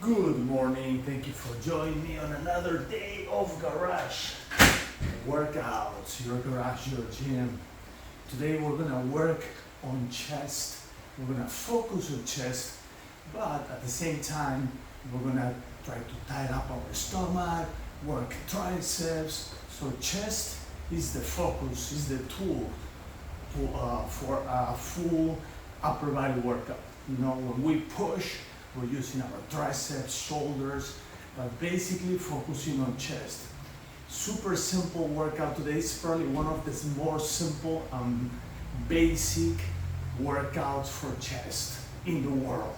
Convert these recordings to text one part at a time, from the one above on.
Good morning, thank you for joining me on another day of Garage workouts, your garage, your gym. Today we're gonna work on chest, we're gonna focus on chest, but at the same time we're gonna try to tighten up our stomach, work triceps. So chest is the focus, is the tool for a full upper body workout. You know, when we push, we're using our triceps, shoulders, but basically focusing on chest. Super simple workout today. It's probably one of the more simple basic workouts for chest in the world.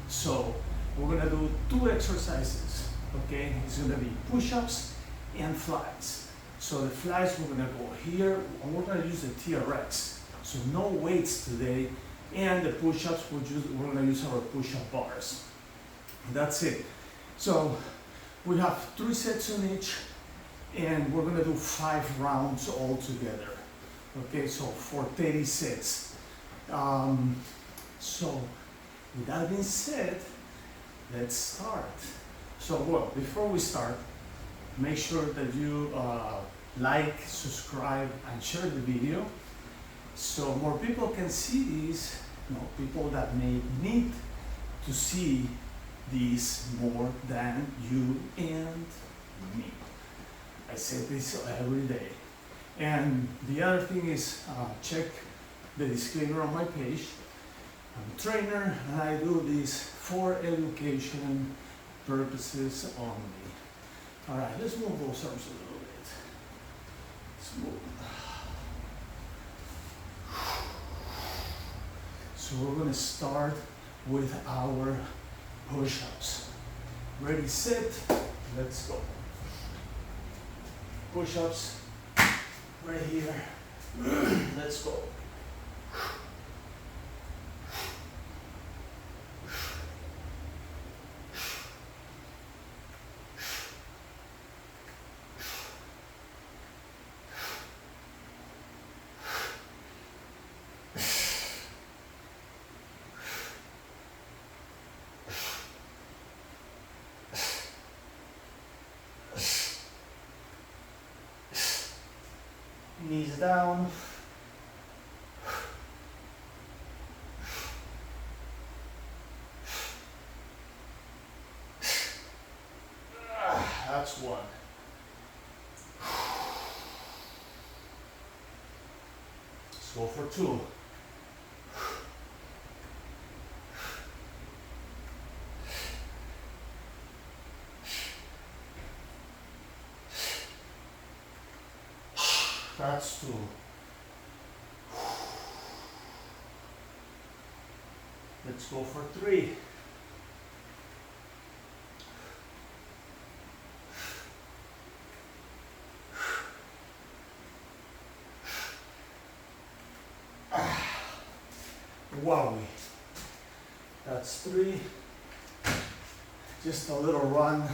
So we're gonna do two exercises, okay? It's gonna be push-ups and flies. So the flies, we're gonna go here, and we're gonna use the TRX. So no weights today. And the push-ups, we're gonna use our push-up bars. That's it. So we have 3 sets on each, and we're gonna do 5 rounds all together. Okay, so for 30 sets. So with that being said, let's start. So well, before we start, make sure that you like, subscribe, and share the video, so more people can see these, people that may need to see these more than you and me. I say this every day. And the other thing is, check the disclaimer on my page. I'm a trainer and I do this for education purposes only. All right, let's move those arms a little bit. Let's move. So we're going to start with our push-ups. Ready, set, let's go. Push-ups right here. Let's go. Knees down. That's one. Let's go for 2. That's 2. Let's go for 3. Wowie. That's 3. Just a little run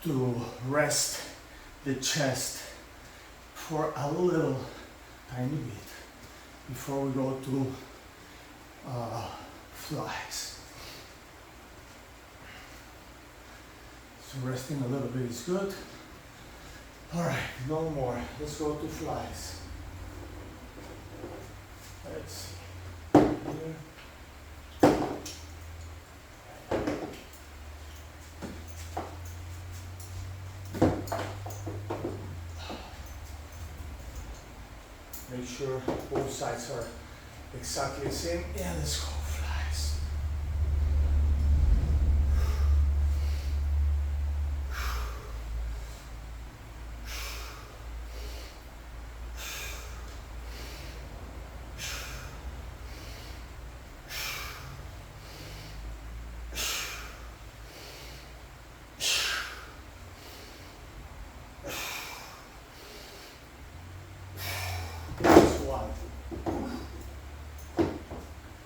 to rest the chest for a little tiny bit before we go to flies. So resting a little bit is good. All right, no more. Let's go to flies. Let's see. Here. Make sure both sides are exactly the same. And let's go, flies.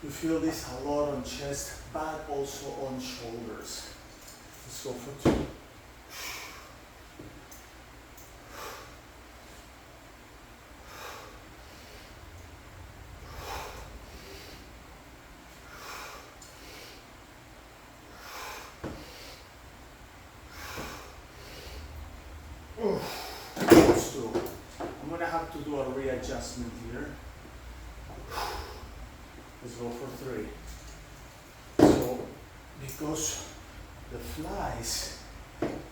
You feel this a lot on chest, but also on shoulders. Let's go for 2. adjustment here. Let's go for 3. So, because the flies,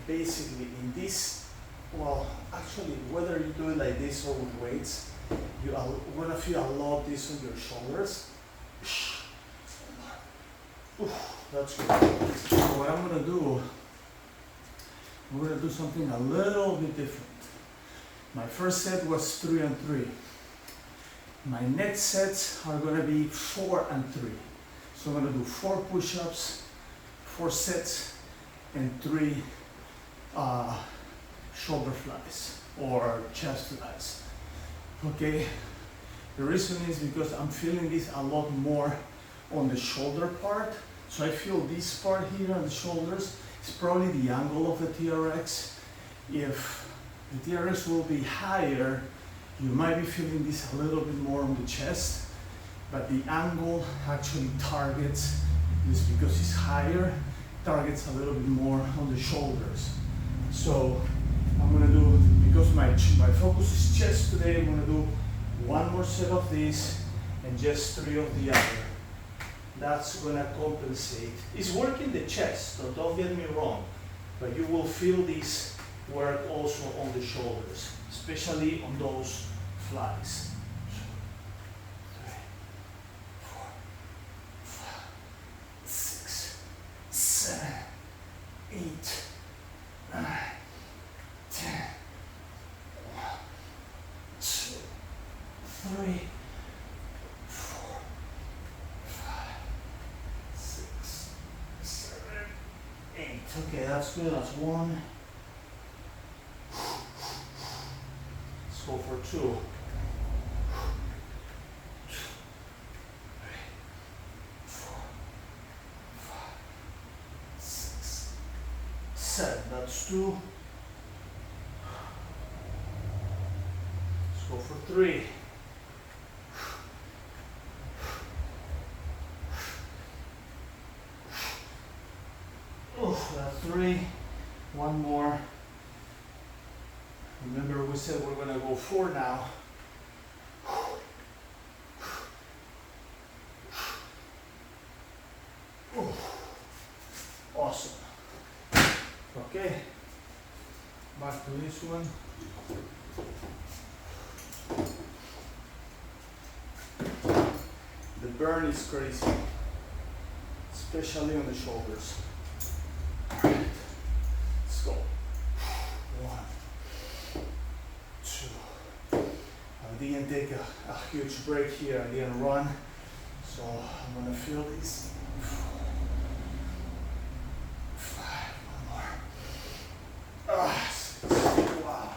basically in this, well, actually, whether you do it like this or with weights, you are gonna feel a lot of this on your shoulders. That's good. So what I'm gonna do, we're gonna do something a little bit different. My first set was 3 and 3. My next sets are gonna be 4 and 3. So I'm gonna do 4 push-ups, 4 sets, and 3 shoulder flies or chest flies. Okay, the reason is because I'm feeling this a lot more on the shoulder part. So I feel this part here on the shoulders is probably the angle of the TRX. If the TRX will be higher, you might be feeling this a little bit more on the chest, but the angle actually targets this because it's higher, targets a little bit more on the shoulders. So I'm gonna do, because my focus is chest today, I'm gonna do 1 more set of this and just 3 of the other. That's gonna compensate. It's working the chest, so don't get me wrong, but you will feel this work also on the shoulders, especially on those flies. 3, 4, 5, 6, 7, 8, 9, 10. 1, 2, 3, 4, 5, 6, 7, 8. Okay, that's good. That's 1. Let's go for 2. 2, 3, 4, 5, 6, 7. That's 2. Let's go for 3. Oh, that's 3. 1 more. Remember, we said we're going to go 4 now. Oh, awesome. Okay, back to this one. The burn is crazy, especially on the shoulders. All right, let's go. 1, 2. I didn't take a huge break here. I didn't run, so I'm gonna feel this. 5. 1 more. 6. Wow.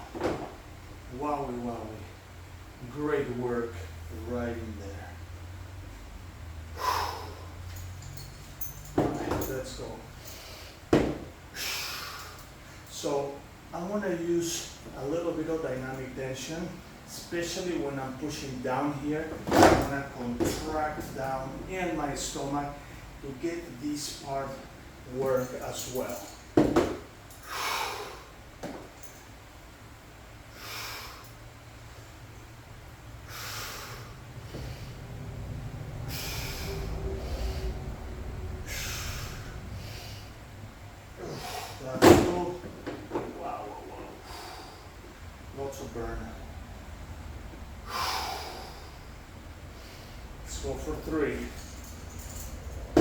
Wowie, wowie. Great work right in there. Alright, let's go. So I want to use a little bit of dynamic tension, especially when I'm pushing down here. I want to contract down in my stomach to get this part work as well. Burn. Let's go for 3. I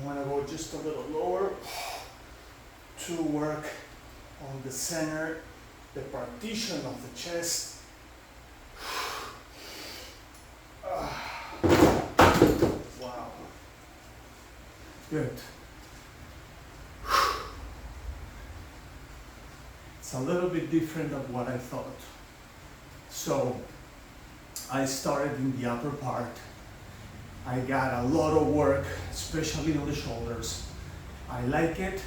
want to go just a little lower to work on the center, the partition of the chest. Wow. Good. It's a little bit different than what I thought. So I started in the upper part. I got a lot of work, especially on the shoulders. I like it,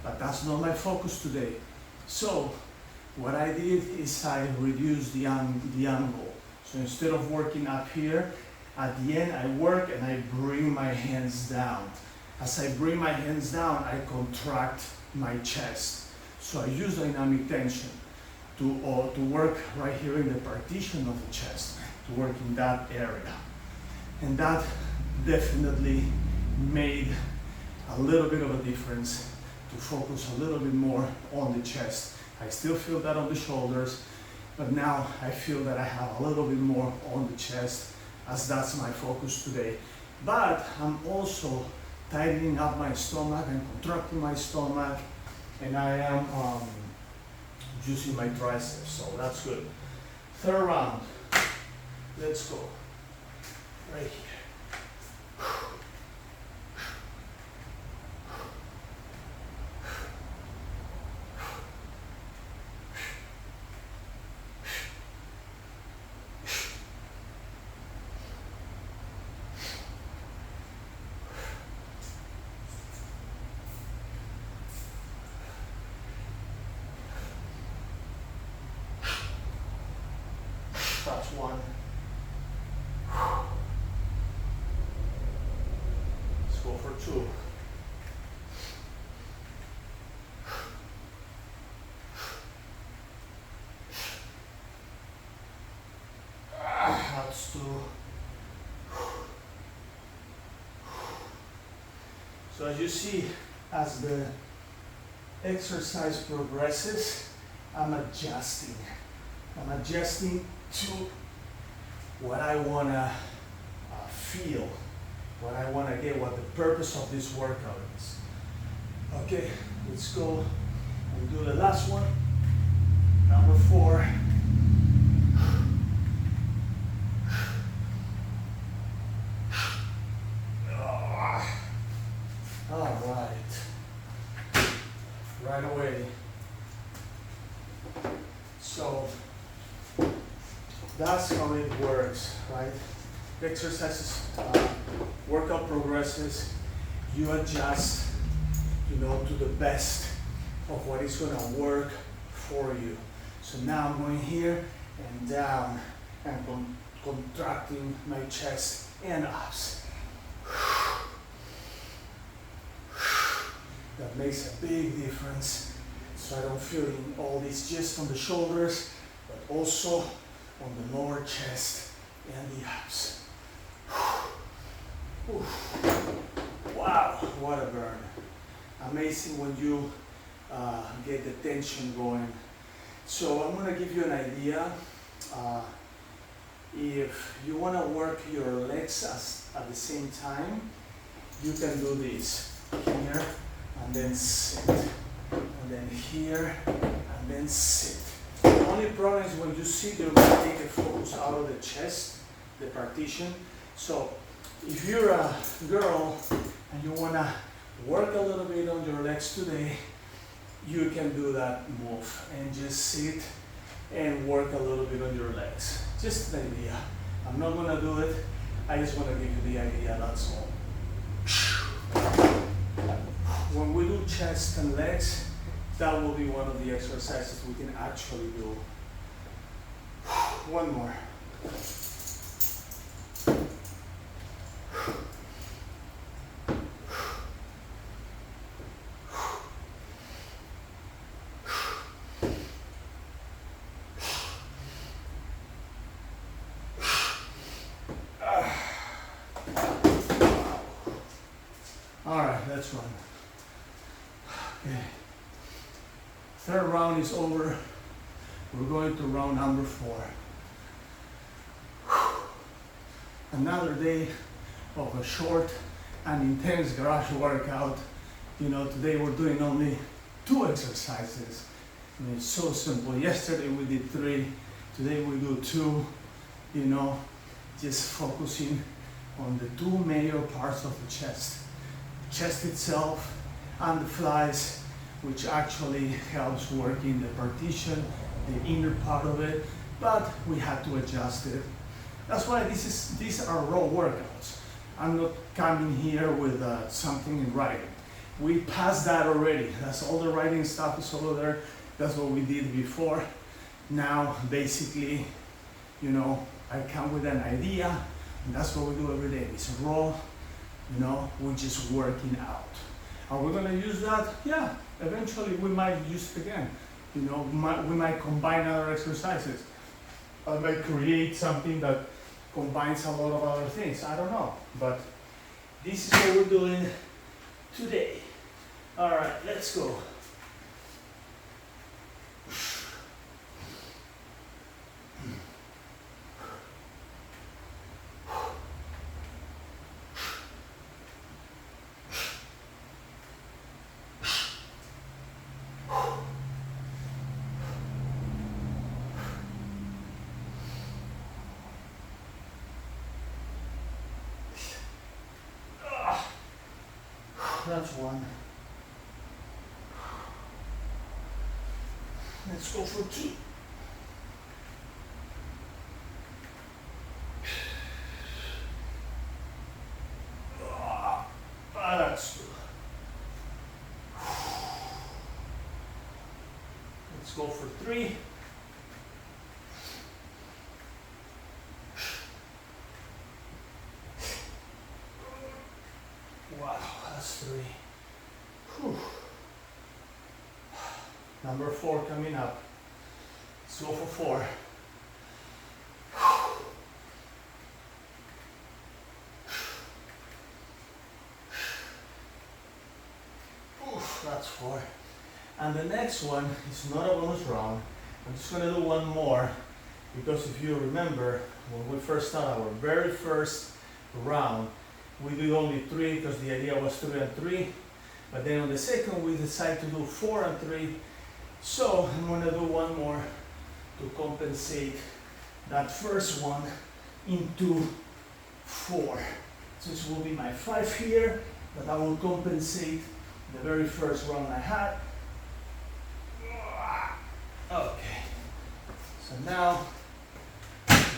but that's not my focus today. So what I did is I reduced the angle. So instead of working up here, at the end I work and I bring my hands down. As I bring my hands down, I contract my chest. So I use dynamic tension to work right here in the partition of the chest, to work in that area. And that definitely made a little bit of a difference to focus a little bit more on the chest. I still feel that on the shoulders, but now I feel that I have a little bit more on the chest, as that's my focus today. But I'm also tightening up my stomach and contracting my stomach, and I am using my triceps, so that's good. Third round, let's go, right here. That's one. Let's go for two. That's two. So as you see, as the exercise progresses, I'm adjusting. I'm adjusting to what I want to feel, what I want to get, what the purpose of this workout is. Okay, let's go and do the last one. Number 4. All right, right away. So that's how it works, right? The exercises, workout progresses, you adjust, to the best of what is gonna work for you. So now I'm going here and down and contracting my chest and abs. That makes a big difference. So I don't feel all this just on the shoulders, but also on the lower chest and the abs. Wow, what a burn. Amazing when you get the tension going. So I'm gonna give you an idea. If you wanna work your legs at the same time, you can do this here and then sit, and then here and then sit. The only problem is when you sit, you're going to take the focus out of the chest, the partition. So if you're a girl and you want to work a little bit on your legs today, you can do that move and just sit and work a little bit on your legs. Just an idea. I'm not going to do it. I just want to give you the idea, that's all. When we do chest and legs, that will be one of the exercises we can actually do. One more. All right, that's one. Okay. Third round is over. We're going to round number 4. Another day of a short and intense garage workout. Today we're doing only 2 exercises. It's so simple. Yesterday we did 3. Today we do 2. Just focusing on the 2 major parts of the chest. Chest itself and the flies, which actually helps working the partition, the inner part of it, but we had to adjust it. That's why these are raw workouts. I'm not coming here with something in writing. We passed that already. That's all the writing stuff is over there. That's what we did before. Now, basically, I come with an idea, and that's what we do every day. It's raw You know, we're just working out. Are we gonna use that? Yeah, eventually we might use it again. You know, we might combine other exercises. I might create something that combines a lot of other things. I don't know, but this is what we're doing today. All right, let's go. That's one. Let's go for two. That's two. Let's go for three. Wow, that's three. Whew. Number four coming up. Let's go for four. Oof, that's four. And the next one is not a bonus round. I'm just going to do one more because if you remember when we first started our very first round, we did only three because the idea was 3 and 3. But then on the second we decided to do 4 and 3. So I'm going to do one more to compensate that first one into 4. So this will be my 5 here, but I will compensate the very first round I had. Okay, so now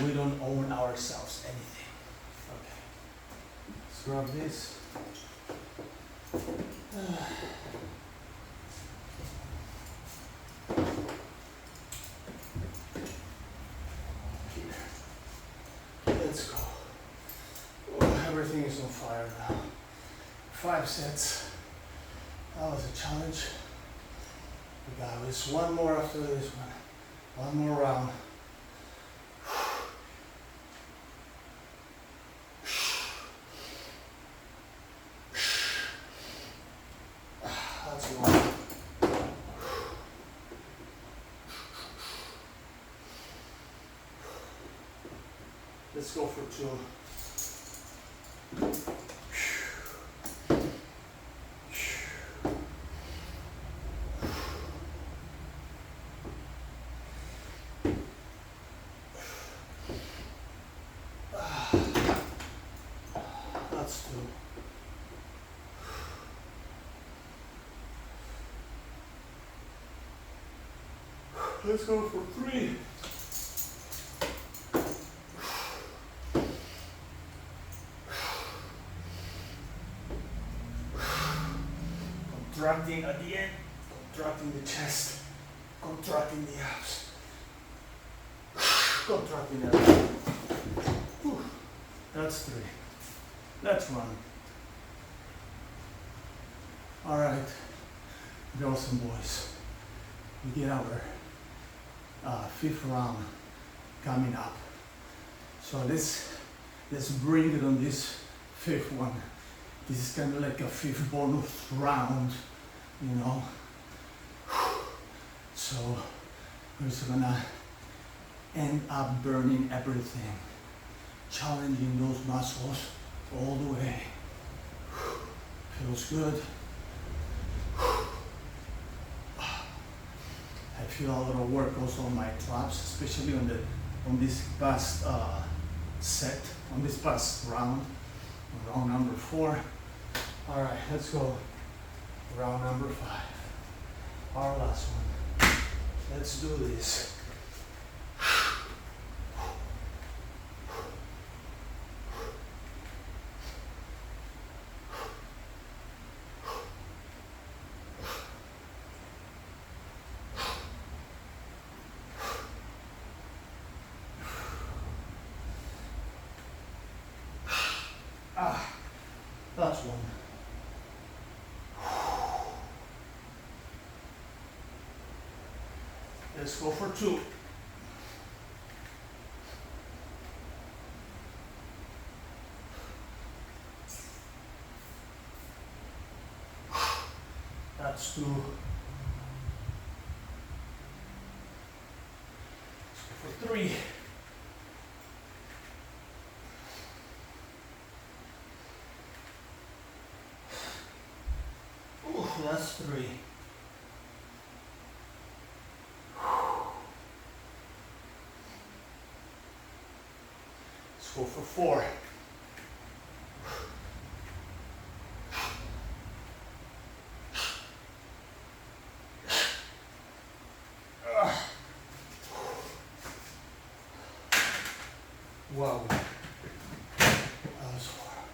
we don't own ourselves anything. Okay, let's grab this. Let's go. Oh, everything is on fire now. 5 sets. That was a challenge. We got this one more after this one. One more round. That's one. Let's go for 2. That's 2. Let's go for 3. Contracting at the end, contracting the chest, contracting the abs, contracting everything. Whew. That's 3. Let's run. All right, girls and boys, we get our 5th round coming up. So let's bring it on this 5th one. This is kind of like a 5th bonus round, you know. So we're just gonna end up burning everything, challenging those muscles all the way. Feels good. I feel a lot of work also on my traps, especially on this past set, on this past round, round number 4. All right, let's go. Round number 5, our last one. Let's do this. last one. Let's go for 2. That's 2. Let's go for 3. Ooh, that's 3. Let's go for 4. Wow. That was hard.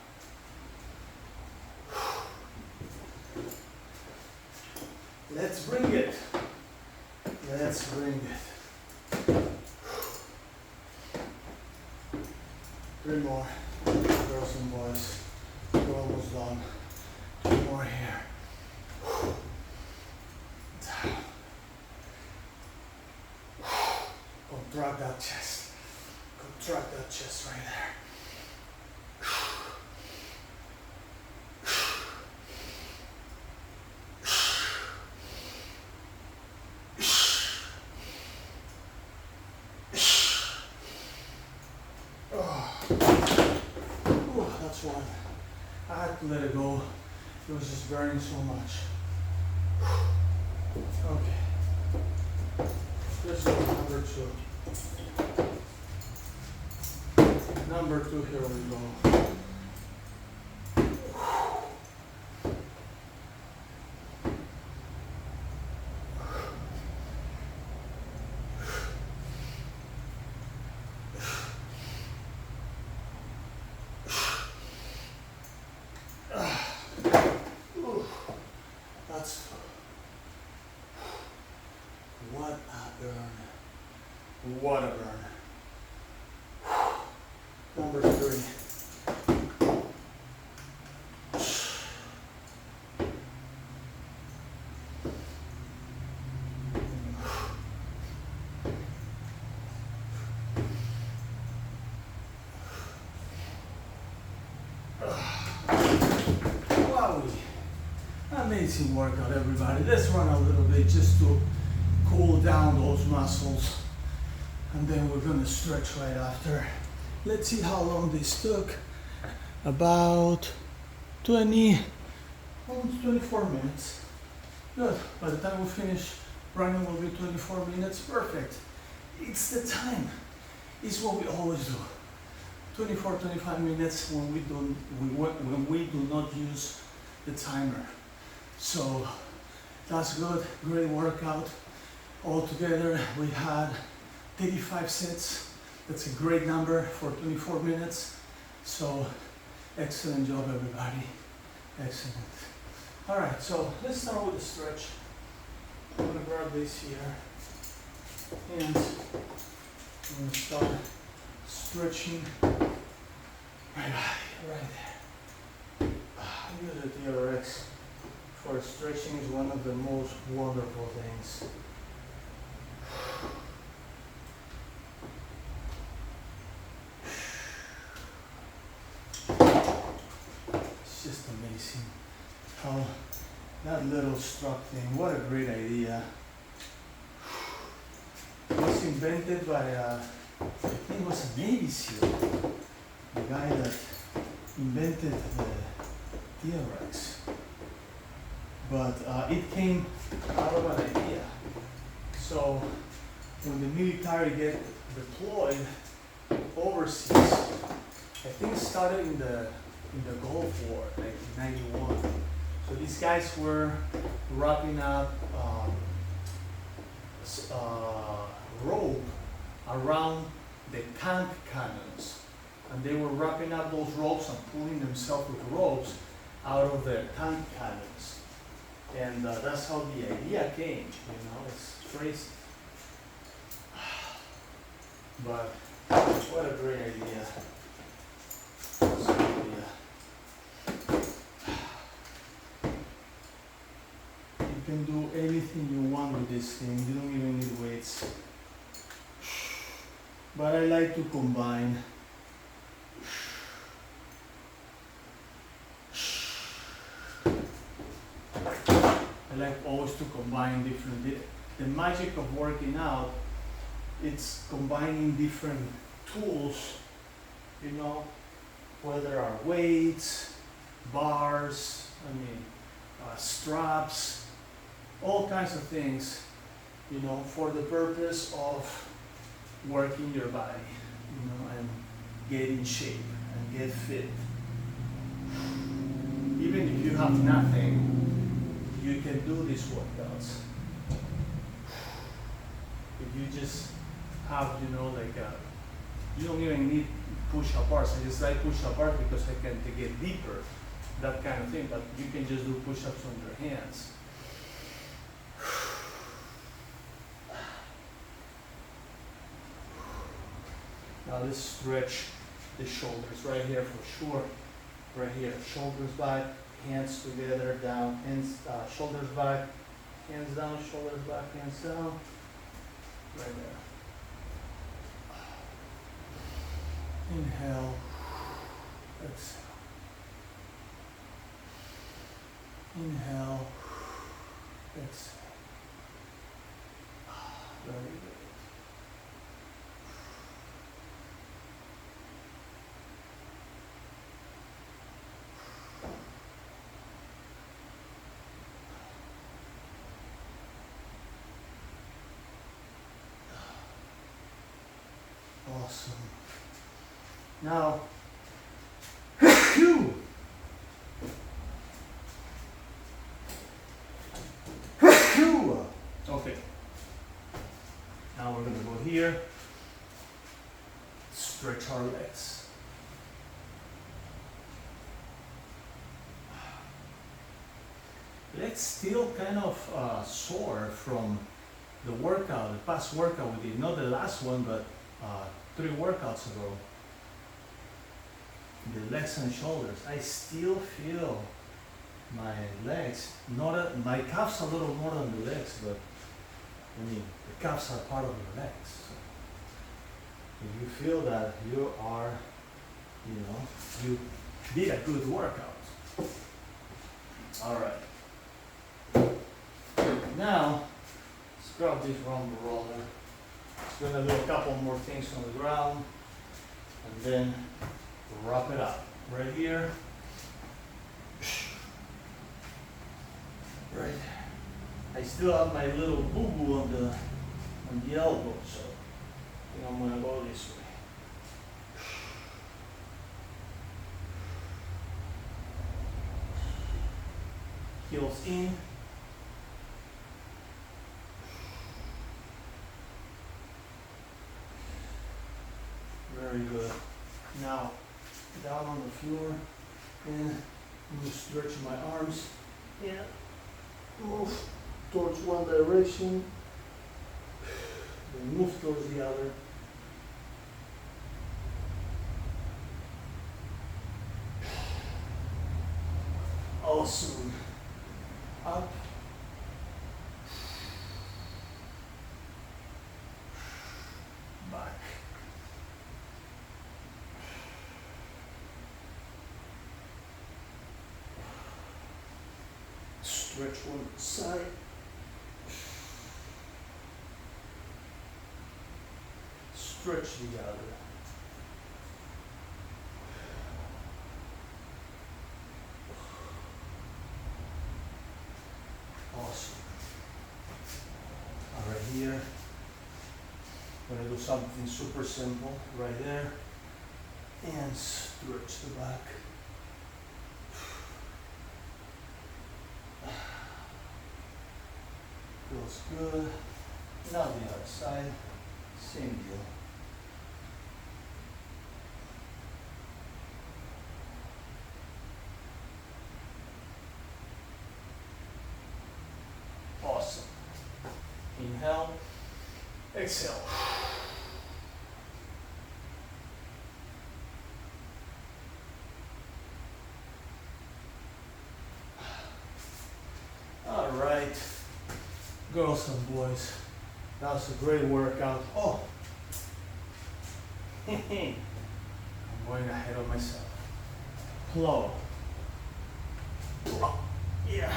Let's bring it. Let's bring it. 3 more. Girls and boys. We're almost done. 2 more here. Contract that chest. Contract that chest right there. That's one. I had to let it go. It was just burning so much. Okay. Let's go number 2. Number 2, here we go. That's what a burn. What a burn. Number 3. Wowie. Amazing workout, everybody. Let's run a little bit just to cool down those muscles, and then we're gonna stretch right after. Let's see how long this took. About 20, almost 24 minutes. Good. By the time we finish running, will be 24 minutes. Perfect. It's the time. It's what we always do. 24, 25 minutes when we do not use the timer. So that's good. Great workout. Altogether, we had 35 sets. That's a great number for 24 minutes. So excellent job, everybody. Excellent. All right, so let's start with the stretch. I'm gonna grab this here. And I'm gonna start stretching right there. Use the TRX for stretching is one of the most wonderful things. It's just amazing how that little struck thing, what a great idea. It was invented by, I think it was a Navy SEAL, the guy that invented the TRX. But it came out of an idea. So when the military get deployed overseas, I think it started in the Gulf War, like in '91. So these guys were wrapping up rope around the tank cannons, and they were wrapping up those ropes and pulling themselves with ropes out of the tank cannons. And that's how the idea came, you know, it's crazy. But what a great idea. That's a good idea. this thing. You don't even need weights. But I like to combine. I like always to combine different. The magic of working out, it's combining different tools, you know, whether are weights, bars, straps, all kinds of things, you know, for the purpose of working your body, you know, and get in shape and get fit. Even if you have nothing, you can do these workouts. If you just have, you know, like you don't even need push-up bars. I just like push-up bars because I can get deeper, that kind of thing. But you can just do push-ups on your hands. Now let's stretch the shoulders right here for sure. Right here, shoulders back, hands together, down, hands, shoulders back, hands down, shoulders back, hands down. Right there. Inhale, exhale. Inhale, exhale. Very good. Awesome. Now, okay. Now we're going to go here, stretch our legs. Legs still kind of sore from the workout, the past workout we did, not the last one, but 3 workouts ago. The legs and shoulders, I still feel my legs, my calves a little more than the legs, but the calves are part of the legs. So if you feel that, you are, you did a good workout. All right. Now, let's grab this rumble roller. Just gonna do a couple more things on the ground, and then wrap it up. Right here. Right. I still have my little boo-boo on the elbow, so I think I'm gonna go this way. Heels in. Very good. Now, down on the floor, and I'm going to stretch my arms and move towards one direction, then move towards the other. Awesome. Up. Back. Stretch one side. Stretch the other. Awesome. All right, here. I'm going to do something super simple right there. And stretch the back. Feels good. Now the other side, same deal. Awesome. Inhale, exhale. All right. Girls and boys, that was a great workout. Oh, I'm going ahead of myself. Flow. Yeah.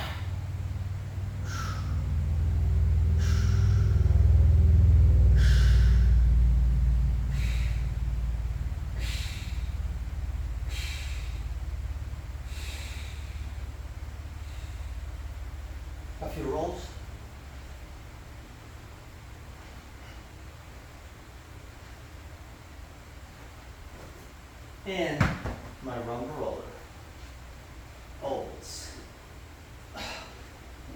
A few rolls. And my rumble roller. Always.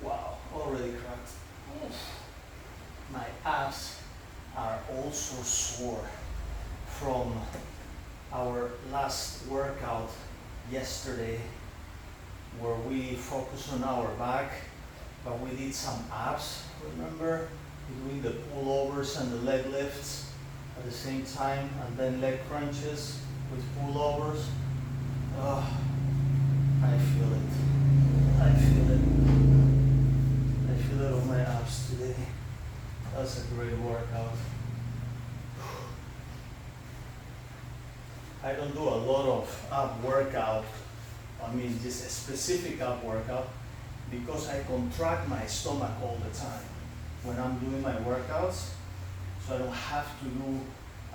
Wow, already cracked. My abs are also sore from our last workout yesterday, where we focused on our back, but we did some abs, remember? Doing the pullovers and the leg lifts at the same time, and then leg crunches with pullovers. Oh, I feel it. I feel it. I feel it on my abs today. That's a great workout. I don't do a lot of ab workout, I mean just a specific ab workout, because I contract my stomach all the time when I'm doing my workouts, so I don't have to do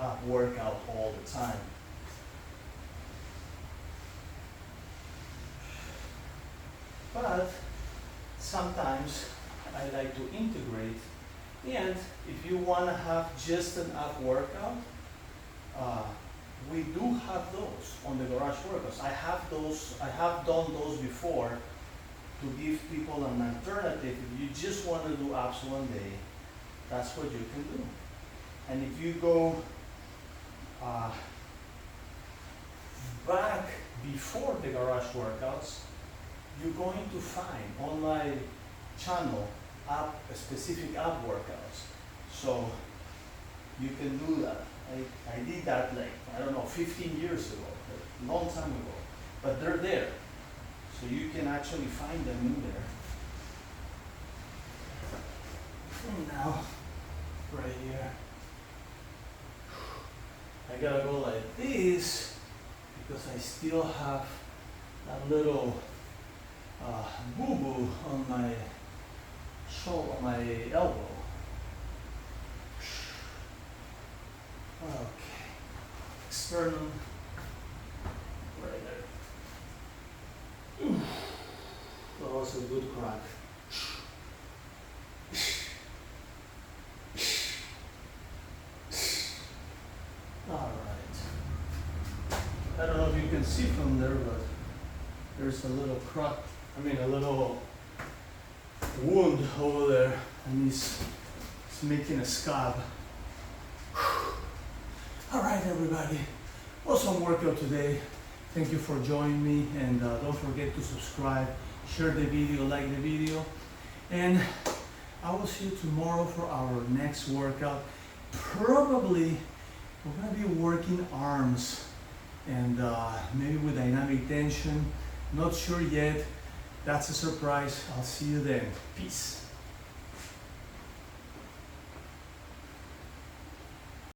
ab workout all the time. But sometimes I like to integrate, and if you want to have just an ab workout, we do have those on the garage workouts. I have done those before to give people an alternative. If you just want to do abs one day, that's what you can do. And if you go back before the garage workouts, you're going to find on my channel specific ab workouts. So you can do that. I did that like, I don't know, 15 years ago, a long time ago, but they're there. So you can actually find them in there. And now, right here, I gotta go like this because I still have that little boo-boo on my shoulder, on my elbow. Okay, sternum, right there. That was a good crack. All right. I don't know if you can see from there, but there's a little crack, a little wound over there, and it's making a scab. All right, everybody. Awesome workout today. Thank you for joining me, and don't forget to subscribe, share the video, like the video, and I will see you tomorrow for our next workout. Probably we're going to be working arms, and maybe with dynamic tension. Not sure yet. That's a surprise. I'll see you then. Peace.